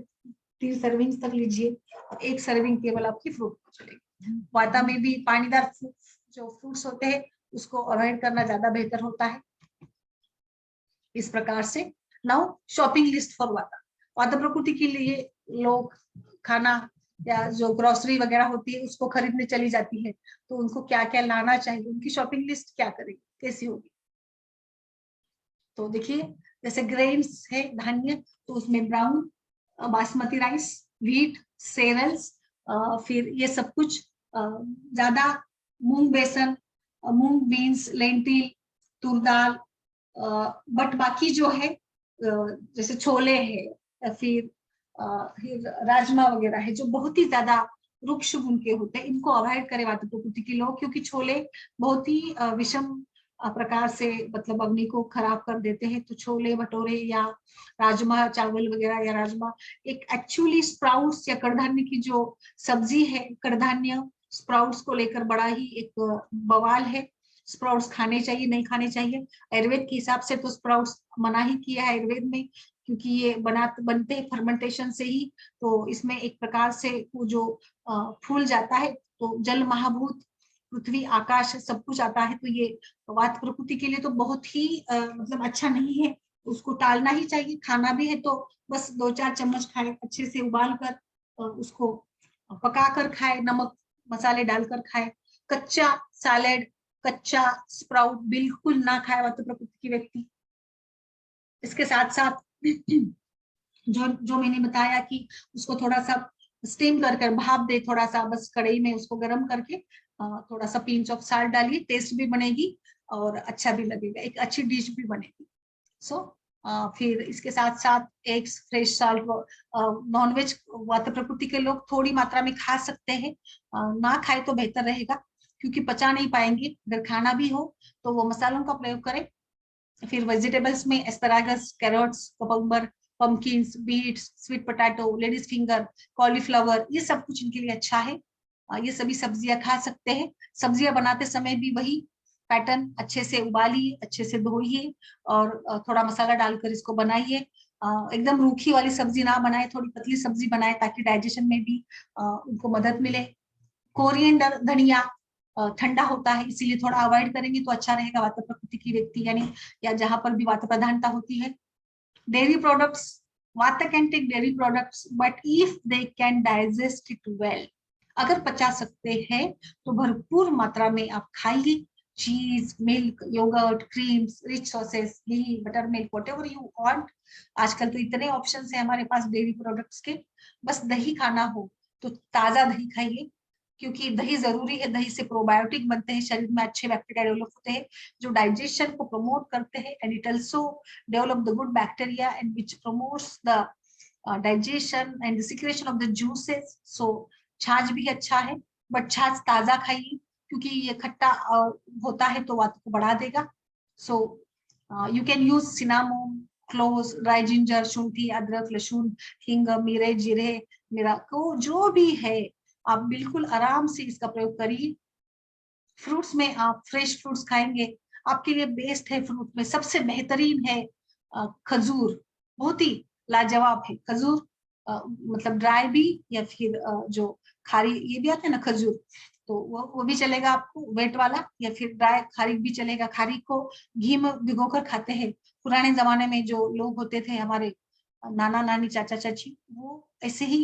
3 सर्विंग तक लीजिए, 1 सर्विंग केवल आपकी फ्रूट चलेगी. वाता में भी पानीदार जो फ्रूट्स होते हैं उसको अवॉइड करना ज्यादा बेहतर होता है. इस प्रकार से नाउ शॉपिंग लिस्ट फॉर वाता. वाता प्रकृति के लिए लोग खाना या जो ग्रोसरी वगैरह होती है उसको खरीदने चली जाती है, तो उनको क्या क्या लाना चाहिए, उनकी शॉपिंग लिस्ट क्या करेगी, कैसी होगी. तो देखिए, जैसे ग्रेन्स है, धान्य, तो उसमें ब्राउन, बासमती राइस, व्हीट, सेरेल्स, फिर ये सब कुछ ज्यादा, मूंग बेसन, मूंग बीन्स, लेंटिल, तुर दाल, बट बाकी जो है जैसे छोले है, फिर राजमा वगैरह है, जो बहुत ही ज्यादा रुक्ष गुण के होते हैं, इनको अवॉइड करें वाता प्रकृति के लोग, क्योंकि छोले बहुत ही विषम प्रकार से मतलब अग्नि को खराब कर देते हैं. तो छोले भटोरे या राजमा चावल वगैरह, या राजमा एक एक्चुअली स्प्राउट्स या कड़धान्य की जो सब्जी है, कड़धान्य स्प्राउट्स को लेकर बड़ा ही एक बवाल है. स्प्राउट्स खाने चाहिए, नहीं खाने चाहिए. आयुर्वेद के हिसाब से तो स्प्राउट्स मना ही किया है आयुर्वेद में, क्योंकि ये बनते हैं फर्मेंटेशन से ही, तो इसमें एक प्रकार से वो जो फूल जाता है, तो जल महाभूत, पृथ्वी, आकाश सब कुछ आता है, तो ये वात प्रकृति के लिए तो बहुत ही मतलब अच्छा नहीं है, उसको टालना ही चाहिए. खाना भी है तो बस 2-4 चम्मच खाए, अच्छे से उबाल कर उसको पका कर खाए, नमक मसाले डालकर खाए। कच्चा सैलेड, कच्चा स्प्राउट बिल्कुल ना खाए वात प्रकृति की व्यक्ति। इसके साथ साथ जो जो मैंने बताया कि उसको थोड़ा सा स्टीम कर भाप दे, थोड़ा सा बस कढ़ाई में उसको गर्म करके थोड़ा सा पिंच ऑफ साल्ट डालिए, टेस्ट भी बनेगी और अच्छा भी लगेगा, एक अच्छी डिश भी बनेगी। सो फिर इसके साथ साथ एग्स, फ्रेश साल्ट, नॉनवेज वात प्रकृति के लोग थोड़ी मात्रा में खा सकते हैं, ना खाए तो बेहतर रहेगा क्योंकि पचा नहीं पाएंगे। अगर खाना भी हो तो वो मसालों का प्रयोग करें। फिर वेजिटेबल्स में asparagus, carrots, cucumber, pumpkins, beets, sweet potato, ladies finger, cauliflower, ये सब कुछ इनके लिए अच्छा है। ये सभी सब्जियां खा सकते हैं। सब्जियां बनाते समय भी वही पैटर्न, अच्छे से उबालिए, अच्छे से धोइए और थोड़ा मसाला डालकर इसको बनाइए। एकदम रूखी वाली सब्जी ना बनाए, थोड़ी पतली सब्जी बनाए ताकि डाइजेशन में भी उनको मदद मिले। कोरिएंडर, धनिया ठंडा होता है इसीलिए थोड़ा अवॉइड करेंगे तो अच्छा रहेगा वात प्रकृति की व्यक्ति यानी, या जहां पर भी वात प्रधानता होती है। Dairy products, vata can take dairy products but if they can digest it well, अगर पचा सकते हैं तो भरपूर मात्रा में आप खाइए। Cheese, milk, yoghurt, creams, rich sauces, ghee, buttermilk, whatever you want. आजकल तो इतने ऑप्शंस है हमारे पास डेयरी प्रोडक्ट्स के। बस दही खाना हो तो ताजा दही खाइए क्योंकि दही जरूरी है। दही से प्रोबायोटिक बनते हैं, शरीर में अच्छे बैक्टीरिया डेवलप होते हैं जो डाइजेशन को प्रमोट करते हैं, and it also develop the good bacteria and which promotes the digestion and the secretion of the juices. So छाछ भी अच्छा है बट छाछ ताजा खाइए क्योंकि ये खट्टा होता है तो वात को बढ़ा देगा। So you can use cinnamon, cloves, dry ginger, शुंठी, अदरक, लहसुन, हींग, मिरे, जीरे, मेरा को जो भी है आप बिल्कुल आराम से इसका प्रयोग करिए। फ्रूट्स में आप फ्रेश फ्रूट्स खाएंगे, आपके लिए बेस्ट है। फ्रूट में सबसे बेहतरीन है खजूर, बहुत ही लाजवाब है खजूर। मतलब ड्राई भी या फिर जो खारी ये भी आता है ना खजूर, तो वो भी चलेगा आपको, वेट वाला, या फिर ड्राई खारी भी चलेगा। खारी को घी में भिगोकर खाते हैं। पुराने जमाने में जो लोग होते थे हमारे नाना नानी, चाचा चाची, वो ऐसे ही,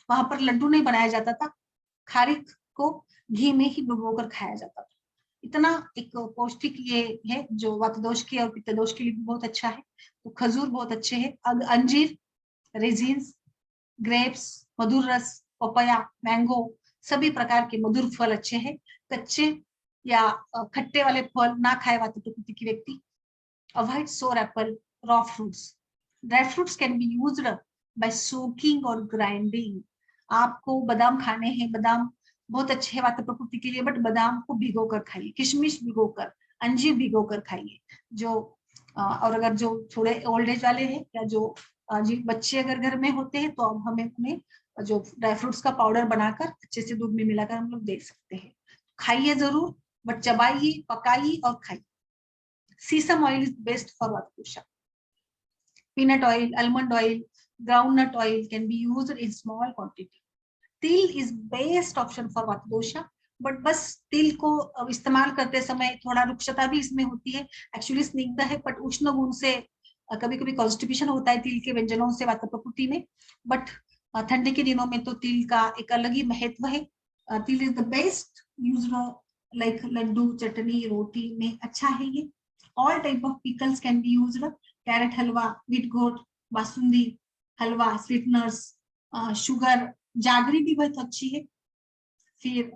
वहां पर लड्डू नहीं बनाया जाता था, खारिक को घी में ही डुबोकर खाया जाता था। इतना एक पौष्टिक ये है जो वात दोष के और पित्त दोष के लिए भी बहुत अच्छा है। तो खजूर बहुत अच्छे है। अंजीर, रेजिन्स, ग्रेप्स, मधुर रस, पपाया, मैंगो, सभी प्रकार के मधुर फल अच्छे हैं। कच्चे या खट्टे वाले फल ना खाए वात प्रकृति की व्यक्ति। अवॉइड सोर Apple, raw fruits. Dry fruits can be used by soaking और ग्राइंडिंग। आपको बादाम खाने हैं, बादाम बहुत अच्छे है वात प्रकृति के लिए, बट बादाम को भिगो कर खाइए, किशमिश भिगो कर, अंजीर भिगो कर खाइए। जो और अगर जो थोड़े ओल्ड एज वाले हैं या जो जी बच्चे अगर घर में होते हैं तो अब हमें उन्हें जो ड्राई फ्रूट्स का पाउडर बनाकर अच्छे से दूध में मिलाकर हम लोग दे सकते हैं। खाइए जरूर बट चबाइए, पकाइए और खाइए। सीसम oil is best for vata दोषा। Peanut oil, almond oil, groundnut oil can be used in small quantity. तिल is best option for वात दोषा, बट बस तिल को इस्तेमाल करते समय थोड़ा रुक्षता भी इसमें होती है। एक्चुअली स्निग्ध है बट उष्ण गुण से कभी कभी कॉन्स्टिपेशन होता है तिल के व्यंजनों से वात प्रकृति में, बट ठंडी के दिनों में तो तिल का एक अलग ही महत्व है। Til is the best used like laddoo, chutney, रोटी में अच्छा है ये। All type of pickles can be used, carrot halwa, beetroot, basundi halwa, sweeteners, sugar, jaggery भी बहुत अच्छी है। फिर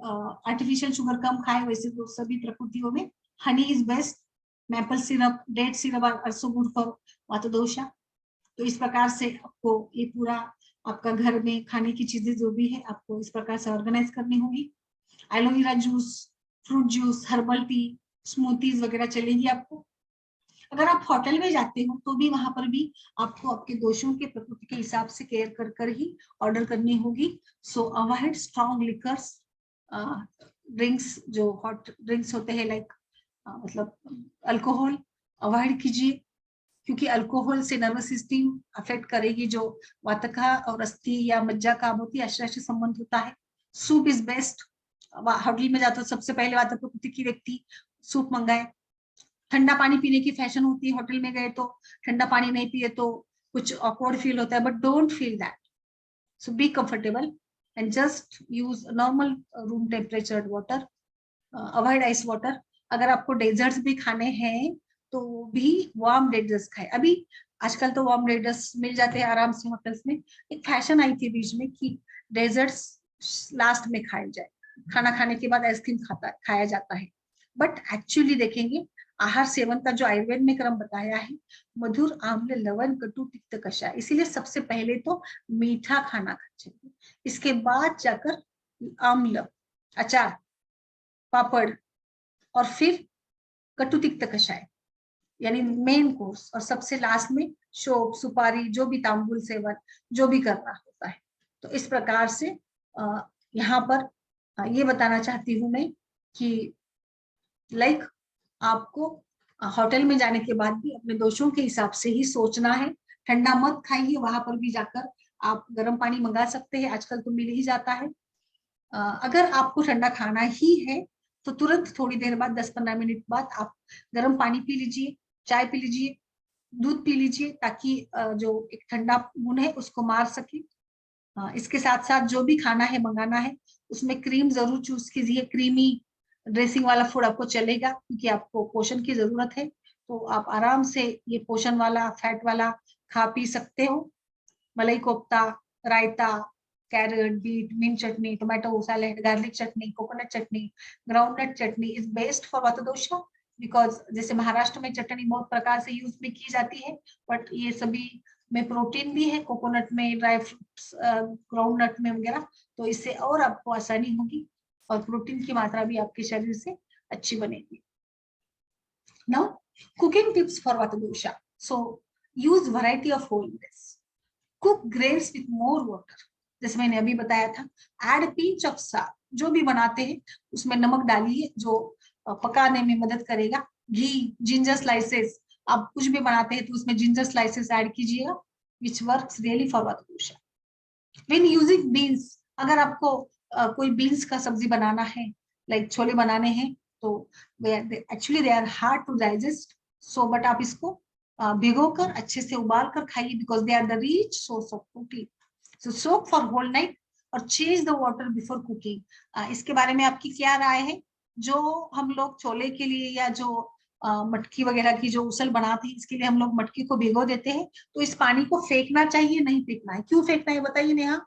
आर्टिफिशियल शुगर कम खाए, वैसे तो सभी प्रकृतियों में honey is best. Maple syrup, date syrup are also good for vata dosha. तो इस प्रकार से आपको ये पूरा आपका घर में खाने की चीजें जो भी है आपको इस प्रकार से ऑर्गेनाइज करनी होगी। Aloe vera juice, fruit juice, herbal tea, smoothies वगैरह चलेगी आपको। अगर आप होटल में जाते हो तो भी वहां पर भी आपको आपके दोषों के प्रकृति के हिसाब से केयर कर कर ही ऑर्डर करनी होगी। सो अवॉइड स्ट्रॉन्ग लिकर्स, ड्रिंक्स, जो हॉट ड्रिंक्स होते हैं लाइक मतलब अल्कोहल अवॉइड कीजिए क्योंकि अल्कोहल से नर्वस सिस्टम अफेक्ट करेगी, जो वात का और अस्थि या मज्जा का बहुत ही आश्रय संबंध होता है। Soup is best. होटल में जाते हो सबसे पहले वात प्रकृति की व्यक्ति सूप मंगाए। ठंडा पानी पीने की फैशन होती है, होटल में गए तो ठंडा पानी नहीं पिए तो कुछ ऑकवर्ड फील होता है, but don't feel that. So be comfortable. and just use normal room temperature water, avoid ice water. अगर आपको डेजर्ट्स भी खाने हैं तो भी वार्म डेजर्ट्स खाए। अभी आजकल तो वार्म डेजर्ट्स मिल जाते हैं आराम से होटल्स में। एक फैशन आई थी बीच में कि डेजर्ट्स लास्ट में खाए जाए, खाना खाने के बाद आइसक्रीम खाया जाता है। बट एक्चुअली देखेंगे आहार सेवन का जो आयुर्वेद में क्रम बताया है, मधुर, आम्ल, लवण, कटु, तिक्त, कषाय, इसीलिए सबसे पहले तो मीठा खाना खाना चाहिए, इसके बाद जाकर आम्ल, अचार, पापड़, और फिर कटु, तिक्त, कषाय, यानी मेन कोर्स, और सबसे लास्ट में शोप, सुपारी, जो भी तांबुल सेवन जो भी करना होता है। तो इस प्रकार से यहाँ पर ये बताना चाहती हूँ मैं कि लाइक आपको होटल में जाने के बाद भी अपने दोषों के हिसाब से ही सोचना है। ठंडा मत खाइए, वहां पर भी जाकर आप गर्म पानी मंगा सकते हैं, आजकल तो मिल ही जाता है। अगर आपको ठंडा खाना ही है तो तुरंत थोड़ी देर बाद 10-15 मिनट बाद आप गर्म पानी पी लीजिए, चाय पी लीजिए, दूध पी लीजिए, ताकि जो एक ठंडा गुण है उसको मार सके। इसके साथ साथ जो भी खाना है मंगाना है उसमें क्रीम जरूर चूज कीजिए, क्रीमी ड्रेसिंग वाला फूड आपको चलेगा क्योंकि आपको पोषण की जरूरत है। तो आप आराम से ये पोषण वाला, फैट वाला खा पी सकते हो। Malai kofta, raita, carrot, beet, mint chutney, tomato salad, garlic chutney, coconut chutney, groundnut chutney is best for वातदोषा, बिकॉज जैसे महाराष्ट्र में चटनी बहुत प्रकार से यूज भी की जाती है, बट ये सभी में प्रोटीन भी है, कोकोनट में, ड्राई फ्रूट्स, ग्राउंडनट में वगैरह, तो इससे और आपको आसानी होगी और प्रोटीन की मात्रा भी आपके शरीर से अच्छी बनेगी। नाउ कुकिंग टिप्स फॉर वातदोषा। So use variety of whole grains, cook grains with more water, जैसे मैंने अभी बताया था। एड पिंच ऑफ साल्ट, जो भी बनाते हैं उसमें नमक डालिए जो पकाने में मदद करेगा। घी, जिंजर स्लाइसेस, आप कुछ भी बनाते हैं तो उसमें जिंजर स्लाइसेस ऐड कीजिएगा, विच वर्क्स रियली फॉर वातदोषा। व्हेन यूजिंग बीन्स, अगर आपको कोई बीन्स का सब्जी बनाना है, लाइक छोले बनाने हैं, तो actually they are hard to digest, so but आप इसको भिगोकर अच्छे से उबाल कर खाइए, because they are the rich source of protein. So soak for whole night और change the water before cooking. इसके बारे में आपकी क्या राय है? जो हम लोग छोले के लिए या जो मटकी वगैरह की जो उसल बनाते हैं, इसके लिए हम लोग मटकी को भिगो देते हैं, तो इस पानी को फेंकना चाहिए, नहीं फेंकना है? क्यों फेंकना है बताइए नेहा।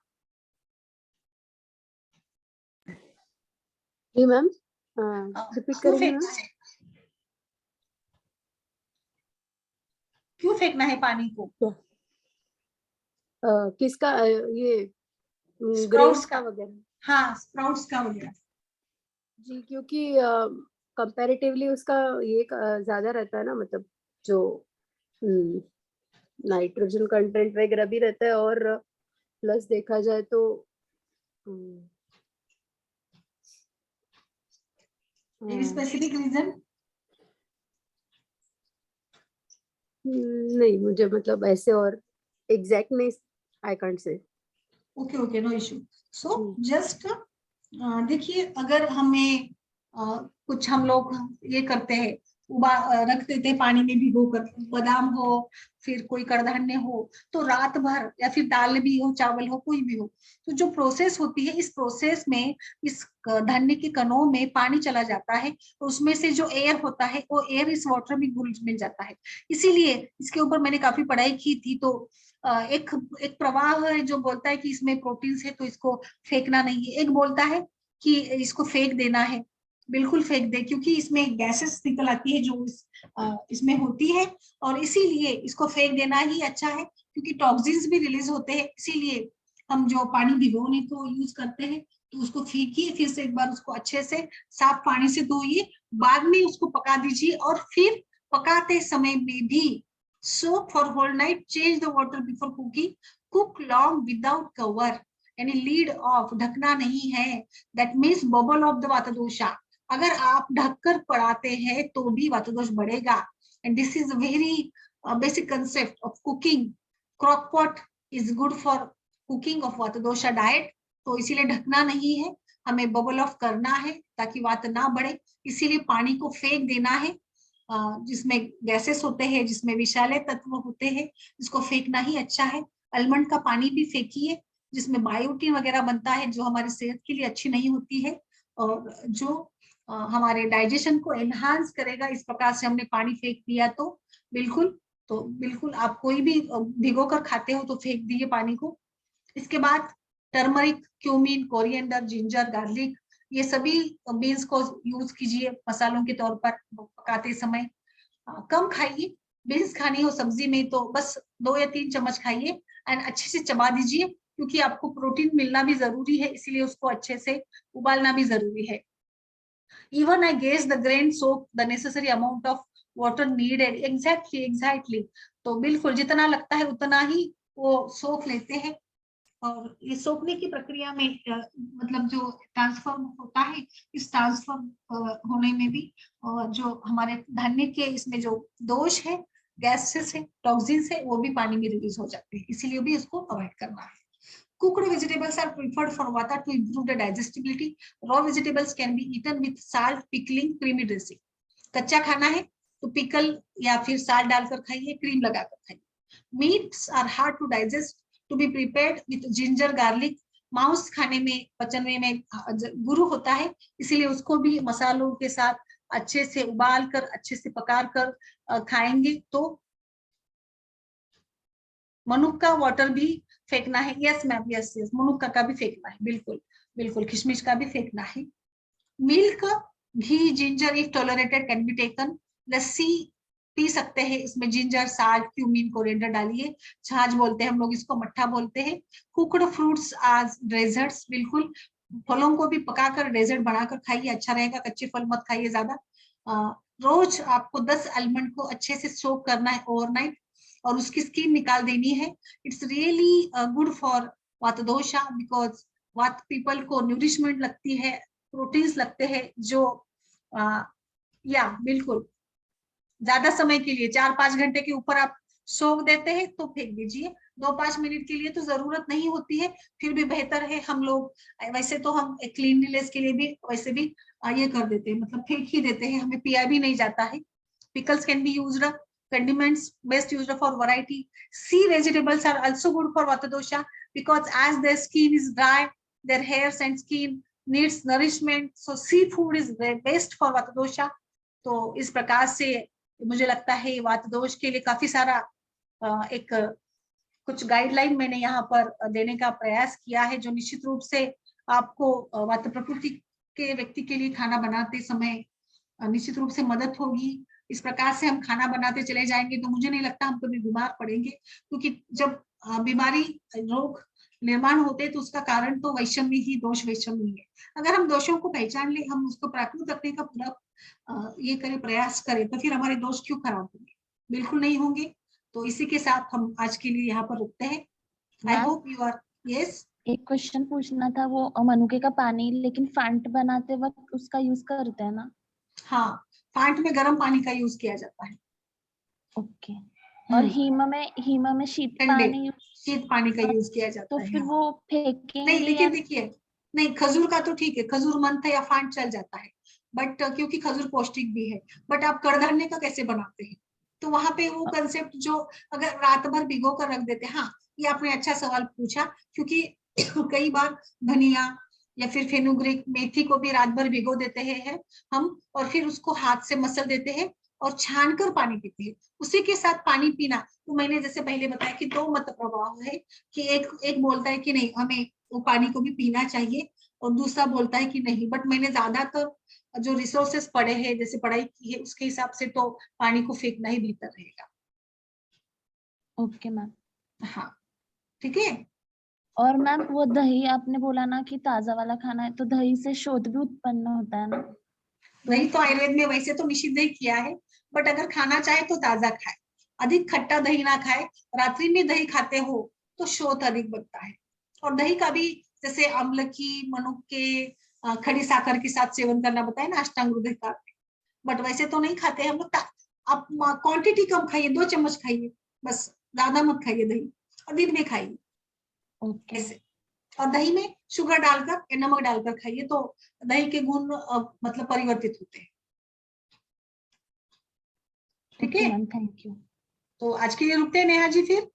जी मैम, रिपीट क्यों करेंगे मैम? फेंकना है? क्यों फेंकना है पानी को? किसका ये स्प्राउट्स ग्रेन्स का का वगैरह? हाँ, स्प्राउट्स का वगैरह। जी, क्योंकि कंपैरेटिवली उसका ये ज्यादा रहता है ना, मतलब जो नाइट्रोजन कंटेंट वगैरह भी रहता है, और प्लस देखा जाए तो एनी स्पेसिफिक रीजन? नहीं, मुझे मतलब ऐसे और एग्जैक्ट नहीं, I can't say. Okay okay, no issue. So just देखिए, अगर हमें कुछ हम लोग ये करते हैं, रख देते हैं पानी में भिगोकर, बादाम हो, फिर कोई कड़धान्य हो, तो रात भर, या फिर दाल भी हो, चावल हो, कोई भी हो, तो जो प्रोसेस होती है, इस प्रोसेस में इस धान्य के कणों में पानी चला जाता है, तो उसमें से जो एयर होता है वो एयर इस वाटर में घुल मिल जाता है। इसीलिए इसके ऊपर मैंने काफी पढ़ाई की थी, तो एक प्रवाह है जो बोलता है कि इसमें प्रोटीन्स है तो इसको फेंकना नहीं है, एक बोलता है कि इसको फेंक देना है। बिल्कुल फेंक दे, क्योंकि इसमें गैसेस निकल आती है जो इसमें होती है, और इसीलिए इसको फेंक देना ही अच्छा है, क्योंकि टॉक्सिन्स भी रिलीज होते हैं। इसीलिए हम जो पानी भिगोने को यूज करते हैं, तो उसको फेंकिए, फिर से एक बार उसको अच्छे से साफ पानी से धोइए, बाद में उसको पका दीजिए, और फिर पकाते समय में भी soak for whole night, change the water before cooking, cook long without cover, यानी लीड ऑफ, ढकना नहीं है, that means bubble of the vata dosha। अगर आप ढककर पढ़ाते हैं तो भी वातदोष बढ़ेगा, and this is a very basic concept of cooking। crock pot is good for cooking of vata dosha diet, तो इसीलिए ढकना नहीं है, हमें बबल ऑफ करना है ताकि वात ना बढ़े, इसीलिए पानी को फेंक देना है, जिसमें गैसेस होते हैं, जिसमें विषैले तत्व होते हैं, इसको फेंकना ही अच्छा है। आलमंड का पानी भी फेंकिए, जिसमें बायोटिन वगैरह बनता है जो हमारी सेहत के लिए अच्छी नहीं होती है और जो हमारे डाइजेशन को एनहांस करेगा। इस प्रकार से हमने पानी फेंक दिया तो बिल्कुल आप कोई भी भिगो कर खाते हो तो फेंक दीजिए पानी को। इसके बाद turmeric, cumin, coriander, ginger, garlic, ये सभी बीन्स को यूज कीजिए मसालों के तौर पर पकाते समय। कम खाइए, बीन्स खानी हो सब्जी में तो बस 2 या 3 चम्मच खाइए एंड अच्छे से चबा दीजिए, क्योंकि आपको प्रोटीन मिलना भी जरूरी है, इसीलिए उसको अच्छे से उबालना भी जरूरी है। Even I guess the grain soak the necessary amount of water needed. Exactly. तो बिल्कुल जितना लगता है उतना ही वो सोख लेते हैं। और ये सोखने की प्रक्रिया में मतलब जो ट्रांसफर होता है, इस ट्रांसफर होने में भी जो हमारे धान्य के इसमें जो दोष है, गैसेस है, टॉक्सिन्स है, वो भी पानी में रिलीज हो जाते हैं, इसीलिए भी इसको अवॉइड करना है। Cooked vegetables are preferred for vata to improve the digestibility. Raw vegetables can be eaten with salt, pickling, creamy dressing. कच्चा खाना है तो पिकल या फिर साल्ट डालकर खाइए, क्रीम लगाकर खाइए। Meats are hard to digest, to be prepared with ginger, garlic. मांस खाने में पचने में गुरु होता है, इसीलिए उसको भी मसालों के साथ अच्छे से उबाल कर, अच्छे से पका कर खाएंगे तो मनुक्का वाटर भी फेंकना है। यस मैम, यस यस, मनुक्का का भी फेंकना है, बिल्कुल बिल्कुल, किशमिश का भी फेंकना है। Milk, ghee, ginger if tolerated can be taken. Lassi P सकते हैं, इसमें जिंजर, साल्ट, क्यूमिन, कोरिएंडर डालिए। छाछ बोलते हैं हम लोग इसको, मट्ठा बोलते हैं। कुक्ड फ्रूट्स आज डेजर्ट्स, बिल्कुल फलों को भी पकाकर डेजर्ट बनाकर खाइए, अच्छा रहेगा। कच्चे फल मत खाइए ज्यादा। रोज आपको 10 आलमंड को अच्छे से सोक करना है ओवरनाइट और उसकी स्किन निकाल देनी है। It's really good for vata दोषा, बिकॉज वात पीपल को न्यूरिशमेंट लगती है, प्रोटीन्स लगते हैं जो या बिल्कुल ज्यादा समय के लिए 4-5 घंटे के ऊपर आप सोख देते हैं तो फेंक दीजिए। 2-5 मिनट के लिए तो जरूरत नहीं होती है, फिर भी बेहतर है। हम लोग वैसे तो हम क्लीनलीनेस के लिए भी वैसे भी ये कर देते हैं, मतलब फेंक ही देते हैं, हमें पिया भी नहीं जाता है। Pickles can be used, condiments best used for variety. Sea vegetables are also good for vata dosha because as their skin is dry, their hairs and skin needs nourishment, so seafood is best for vata dosha. तो इस प्रकार से मुझे लगता है वात दोष के लिए काफी सारा एक कुछ गाइडलाइन मैंने यहाँ पर देने का प्रयास किया है, जो निश्चित रूप से आपको वात प्रकृति के व्यक्ति के लिए खाना बनाते समय निश्चित रूप से मदद होगी। इस प्रकार से हम खाना बनाते चले जाएंगे तो मुझे नहीं लगता हम कभी बीमार पड़ेंगे, क्योंकि जब बीमारी, रोग निर्माण होते हैं तो उसका कारण तो वैषम्य ही, दोष वैषम्य है। अगर हम दोषों को पहचान ले, हम उसको प्राकृत रखने का पूरा ये करें, प्रयास करें, तो फिर हमारे दोष क्यों खराब होंगे? बिल्कुल नहीं होंगे। तो इसी के साथ हम आज के लिए यहाँ पर रुकते हैं। I hope you are. Yes, एक क्वेश्चन पूछना था, वो मनुके का पानी लेकिन फांट बनाते वक्त उसका यूज करते हैं ना? हाँ, फांट में गर्म पानी का यूज किया जाता है। ओके। और हीमा में शीत पानी का यूज किया जाता तो है। फिर वो फेंकेंगे नहीं, लेकिन देखिए, नहीं, खजूर का तो ठीक है, खजूर मंथ या फांट चल जाता है, बट क्योंकि खजूर पौष्टिक भी है। बट आप कड़गन्ने का कैसे बनाते हैं? तो वहां पे वो कंसेप्ट जो अगर रात भर भिगो कर रख देते, हाँ ये आपने अच्छा सवाल पूछा, क्योंकि कई बार धनिया या फिर फेनुग्रीक, मेथी को भी रात भर भिगो देते हैं हम, और फिर उसको हाथ से मसल देते हैं और छान कर पानी पीते हैं। उसी के साथ पानी पीना, तो मैंने जैसे पहले बताया कि 2 मत प्रभाव है, कि एक बोलता है कि नहीं हमें वो पानी को भी पीना चाहिए, और दूसरा बोलता है कि नहीं। बट मैंने ज्यादातर जो रिसोर्सेस पढ़े हैं, जैसे पढ़ाई की है, उसके हिसाब से तो पानी को फेंकना ही बेहतर रहेगा। Okay ma'am. हाँ, ठीक है। और मैम वो दही आपने बोला ना कि ताजा वाला खाना है, तो दही से शोथ भी उत्पन्न होता है ना? दही तो आयुर्वेद में वैसे तो निषिद्ध ही किया है, बट अगर खाना चाहे तो ताजा खाए, अधिक खट्टा दही ना खाए। रात्रि में दही खाते हो तो शोथ अधिक बनता है। और दही का भी जैसे अम्लकी, मनुक्के, खड़ी साकर के साथ सेवन करना बताया ना अष्टांग हृदय का, बट वैसे तो नहीं खाते हम लोग। आप क्वांटिटी कम खाइए, 2 चम्मच खाइए बस, ज्यादा मत खाइए दही, और दिन में खाइए ऐसे। और दही में शुगर डालकर, नमक डालकर खाइए, तो दही के गुण मतलब परिवर्तित होते हैं। ठीक है, मैम, थैंक यू। तो आज के लिए रुकते हैं नेहा जी फिर।